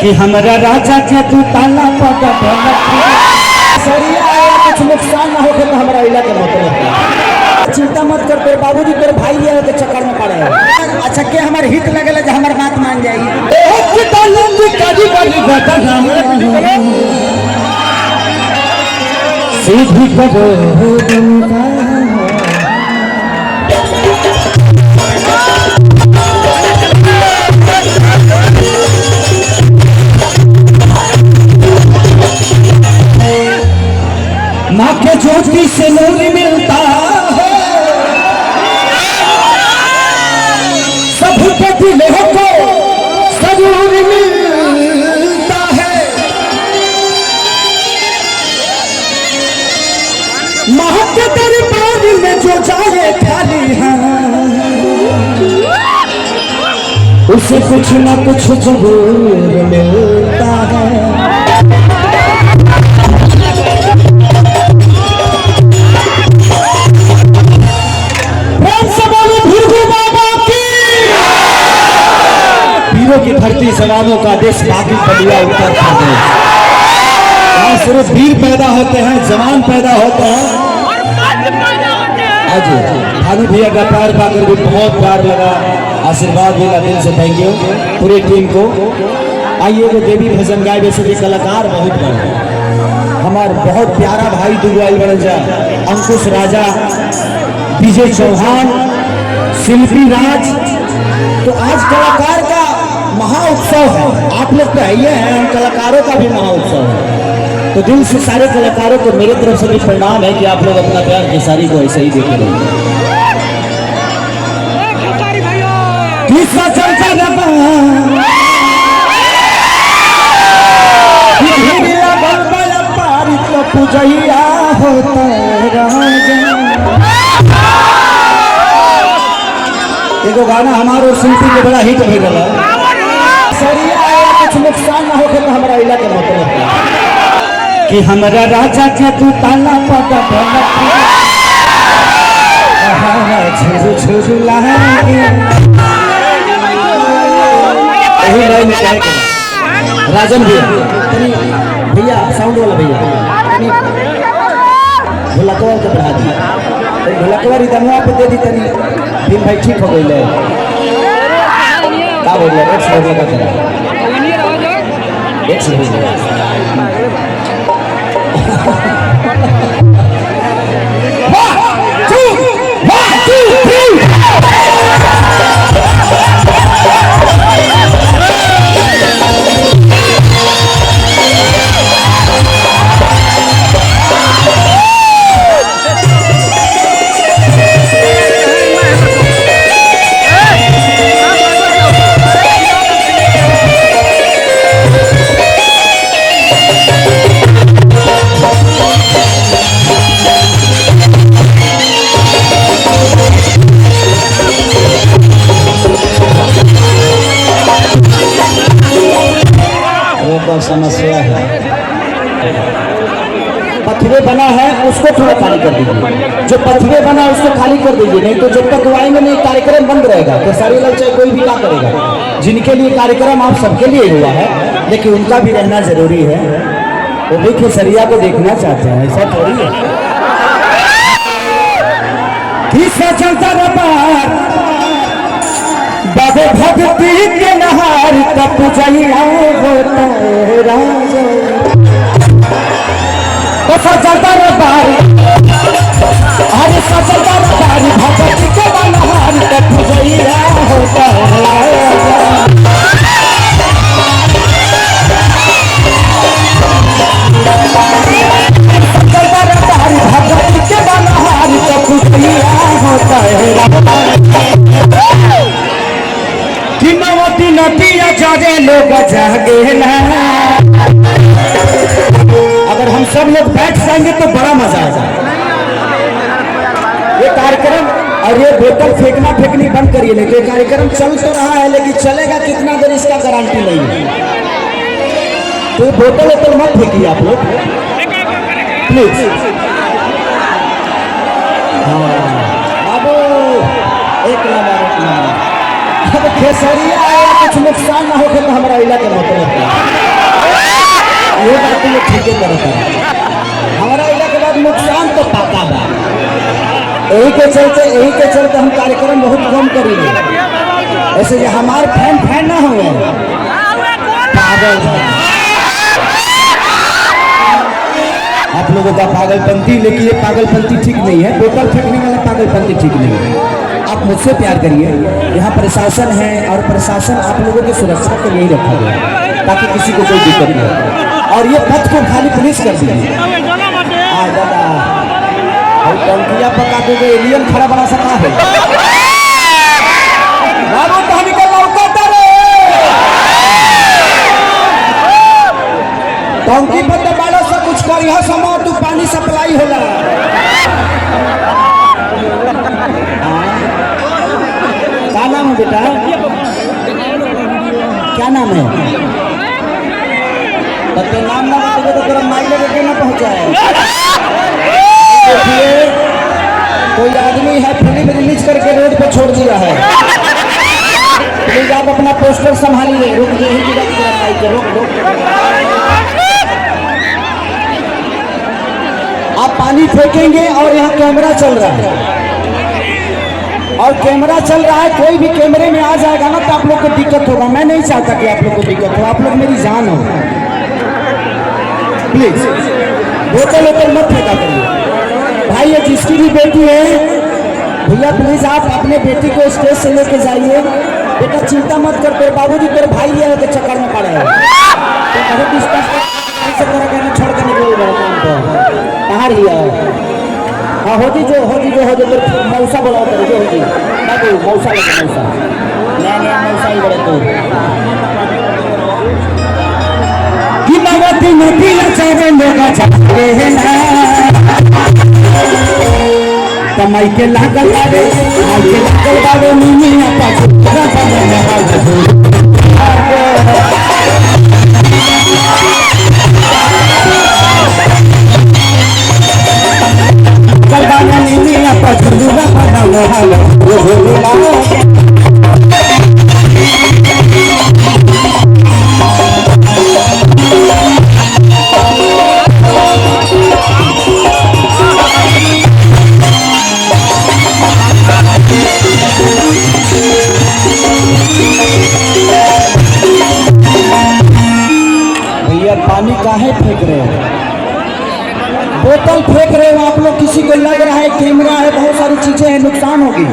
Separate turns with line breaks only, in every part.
कि हमारा राजा के तू ताला पता सरिया आया कुछ नुकसान ना हो तो हमारा इलाका मतलब चिंता मत कर तेरे बाबूजी तेरे भाई लिया के चक्कर में पड़े अच्छा के हमारे हित लगेला जो हमार बात मान जाएगी सीधी करो माँ के ज्योति से नूर मिलता है सबके दिलों को सरूर मिलता है माँ के दरबार में जो जाए खाली है उसे कुछ न कुछ जरूर मिलता है। की धरती सलामों का देश बाकी बलिया उत्तर प्रदेश यहाँ सिर्फ वीर पैदा होते हैं जवान पैदा होते हैं। आज भानु भैया का प्यार पाकर भी बहुत प्यार लगा आशीर्वाद मिला दिल से थैंक यू पूरी टीम को। आइए वो देवी भजन गाय वैसे भी कलाकार बहुत बड़े हमारे बहुत प्यारा भाई दुर्गाई बड़जा अंकुश राजा विजय चौहान शिल्पी राज तो आज कलाकार का महाउत्सव है आप लोग तो है ही हैं हम कलाकारों का भी महाउत्सव है तो दिल से सारे कलाकारों को मेरी तरफ से भी प्रणाम है कि आप लोग अपना प्यार खेसारी को ऐसे ही देखे रहेंगे। एगो गाना हमारे शिल्पी के बड़ा हिट हो गया सरिया आया कुछ नुकसान ना हो तो हमारा इलाका मतलब कि हमारा राजा के तू ताला पता राजन भैया भैया साउंड वाला भैया ढोलकवा के बढ़ा दी ढोलकवा रिदमवा पे दे दी तनी दिन भाई ठीक हो गई क्या बोल रहे हैं एक लगा चला समस्या है पथवे बना है उसको थोड़ा खाली कर दीजिए जो पथवे बना है उसको खाली कर दीजिए नहीं तो जब तक आएंगे नहीं कार्यक्रम बंद रहेगा तो सारे लोग चाहे कोई भी ना करेगा जिनके लिए कार्यक्रम आप सबके लिए हुआ है लेकिन उनका भी रहना जरूरी है वो भी खेसरिया को देखना चाहते हैं ऐसा थोड़ी है चलता बाबे भक्ति के नहार तब जइया होता है राजा तो सजदा बार अरे सजदा बार भक्ति के नहार तब जइया होता है राजा सजदा बार भक्ति के नहार तब जइया होता है राजा हिमावती नदिया जागे लोग जागे ना अगर हम सब लोग बैठ जाएंगे तो बड़ा मजा आएगा ये कार्यक्रम और ये बोतल फेंकना फेंकनी बंद करिए नहीं तो ये कार्यक्रम चल तो रहा है लेकिन चलेगा कितना देर इसका गारंटी नहीं है तो बोतल वोतल मत फेंकिए आप लोग प्लीज। हाँ बाबू एक नंबर खेसरिया आया कुछ नुकसान ना हो तो हमारा इलाका मतलब फेंके करता हमारा इला के बाद नुकसान तो पाता बा। यही के चलते हम कार्यक्रम बहुत कम करेंगे। ऐसे जो हमारे फैन ना हुए पागल आप लोगों का पागलपंथी, लेकिन ये पागलपंथी ठीक नहीं है। बोतल फेंकने वाला पागलपंथी ठीक नहीं है। आप मुझसे प्यार करिए। यहाँ प्रशासन है और प्रशासन आप लोगों की सुरक्षा के लिए ही रखा गया ताकि किसी को कोई दिक्कत नहीं हो। और ये पथ को खाली पुलिस कर दी टंकिया पका के एलियन खड़ा बना सका है टंकी पर दबाड़ो सब कुछ कर यहाँ समो तू पानी सप्लाई होला। क्या नाम है बेटा, क्या नाम है? तब नाम ना बताइए तो तेरा माइक लेके ना पहुंचाए। कोई आदमी है फिल्म रिलीज करके रोड पे छोड़ दिया है। प्लीज आप अपना पोस्टर संभालिए। रुक रोक आप पानी फेंकेंगे और यहाँ कैमरा चल रहा है कोई भी कैमरे में आ जाएगा ना तो आप लोग को दिक्कत होगा। मैं नहीं चाहता कि आप लोग को दिक्कत हो। आप लोग मेरी जान हो। प्लीज बोतल मत फेंका करिए भाई। ये जिसकी भी बेटी है भैया प्लीज आप अपने बेटी को स्टेज से लेके जाइए। बेटा चिंता मत कर, तेरे बाबूजी तेरे भाई लिया के चक्कर में पड़े हैं तो बहुत डिस्कस छोड़ कर निकल गए काम पर। कहाँ लिया हाँ हो जी जो तेरे मौसा बोला करे जो हो जी बाबू मौसा लगे नया मौसा ही बड़े तो कि नवती नदी चाहे लोग चाहते हैं ना कमाई के लागल बाबे मिया पाछू पानी काहे फेंक रहे हो? बोतल फेंक रहे हो आप लोग। किसी को लग रहा है कैमरा है, बहुत सारी चीजें हैं, नुकसान होगी।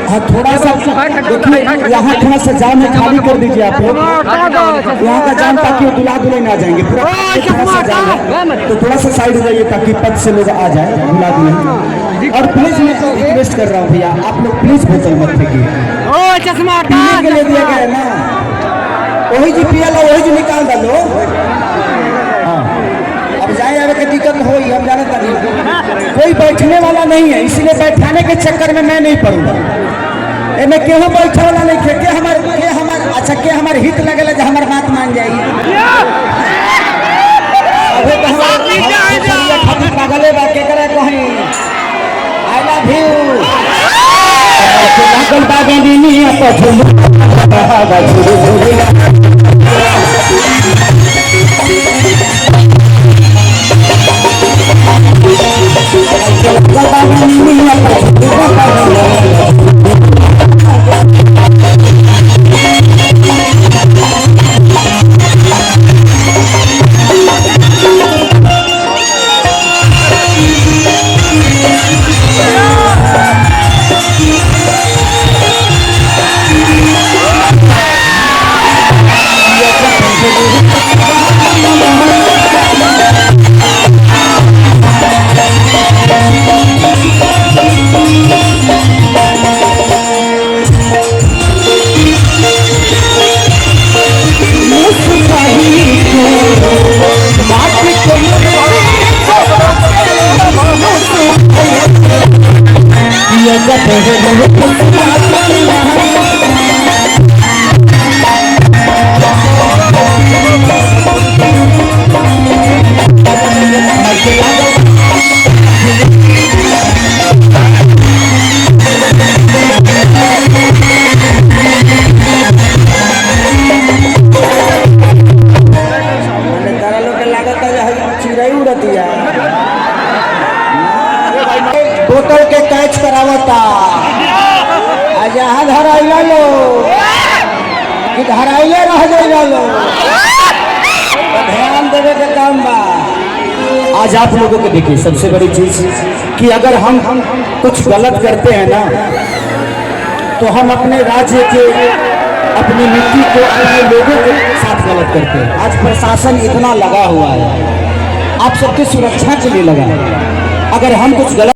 हाँ थोड़ा सा देखिए यहाँ थोड़ा सा जाम है, खाली कर दीजिए आप लोग यहाँ का जाम ताकि वो दूल्हा दुल्हन आ जाएंगे। पूरा थोड़ा सा जाम है तो थोड़ा सा साइड हो जाइए ताकि पद से लोग आ जाए दूल्हा दुल्हन। और प्लीज मैं तो रिक्वेस्ट कर रहा हूँ भैया आप लोग प्लीज बोतल मत फेंकिए। पीने के लिए दिया गया है ना, वही जी पिया लो वही जी निकाल डालो। हाँ अब जाए आने की दिक्कत हो हम जाने तक कोई बैठने वाला नहीं है, इसीलिए बैठाने के चक्कर में मैं नहीं पड़ूंगा। मैं केहू बैठे वाला नहीं थे के हमार अच्छा के हमारे हित लगेला जो हमार बात मान जाएगी। अबे तो हम पागले बा के करे कहीं आई लव यू लागल बागनी आप झूम बाबा झूम बोतल के कैच करावता जहाँ धराइला लो कि धराइले रह जाइला लो, ध्यान देवे के काम बा। आज आप लोगों को देखिए सबसे बड़ी चीज कि अगर हम कुछ गलत करते हैं ना तो हम अपने राज्य के, अपनी मिट्टी को, अपने लोगों के साथ गलत करते हैं। आज प्रशासन इतना लगा हुआ है, आप सबकी सुरक्षा के लिए लगा है। अगर हम कुछ गलत